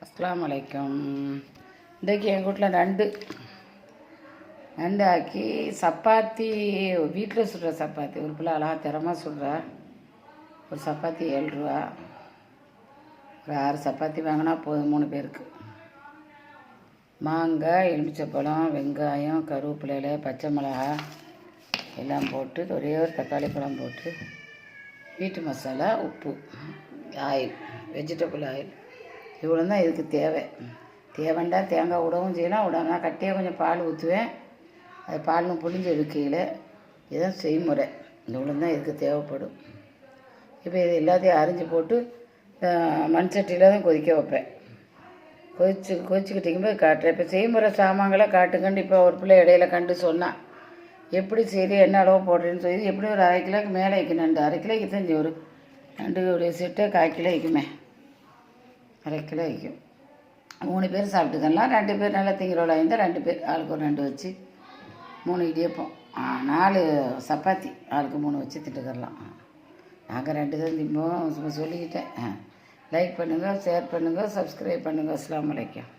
அஸ்ஸலாமு அலைக்கும். இன்றைக்கி எங்கள் வீட்டில் நண்டு ஆக்கி சப்பாத்தி, வீட்டில் சுடுற சப்பாத்தி. ஒரு பிள்ளை அழகாக திறமாக சுடுறா. ஒரு சப்பாத்தி 7 ரூபா. ஒரு 6 சப்பாத்தி வாங்கினா போதும் 3 பேருக்கு. மாங்காய், எலுமிச்சப்பழம், வெங்காயம், கருவேப்பிலை, பச்சை மிளகா எல்லாம் போட்டு, ஒரே ஒரு தக்காளி பழம் போட்டு, வீட்டு மசாலா, உப்பு, ஆயில், வெஜிடபிள் ஆயில், இவ்வளோ தான் இதுக்கு தேவைண்டா தேங்காய் விடவும் செய்யலாம். விடாம கட்டியாக கொஞ்சம் பால் ஊற்றுவேன். அது பாலும் புளிஞ்சு எடுக்கையில் இதுதான் செய்முறை. இவ்வளோ தான் இதுக்கு தேவைப்படும். இப்போ இது எல்லாத்தையும் அரிஞ்சு போட்டு மண் சட்டியில் தான் கொதிக்க வைப்பேன். கொதிச்சுக்கிட்டிங்கும்போது காட்டுறேன். இப்போ செய்முறை சாமான்களை காட்டுங்கன்னு இப்போ ஒரு பிள்ளை இடையில கண்டு சொன்னான். எப்படி சரி என்ன அளவு போடுறேன்னு சொல்லி, எப்படி ஒரு 1/2 கிலோக்கு மேலே வைக்கணும். நண்டு 1/2 கிலோக்கு தான் ஒரு நண்டுடைய செட்டை 1/4 கிலோ வைக்குமே. 1/2 கிலோ வைக்கும். 3 பேர் சாப்பிட்டுக்கலாம். 2 பேர் நல்லா திங்கிறோல இருந்தால் 2 பேர் ஆளுக்கு ஒரு 2 வச்சு 3 இடியப்பம், 4 சப்பாத்தி ஆளுக்கு 3 வச்சு திட்டுக்கரலாம். நாங்கள் 2 தான் திம்போம். சொல்லிக்கிட்டேன். லைக் பண்ணுங்கள், ஷேர் பண்ணுங்கள், சப்ஸ்கிரைப் பண்ணுங்கள். அஸ்ஸலாமு அலைக்கும்.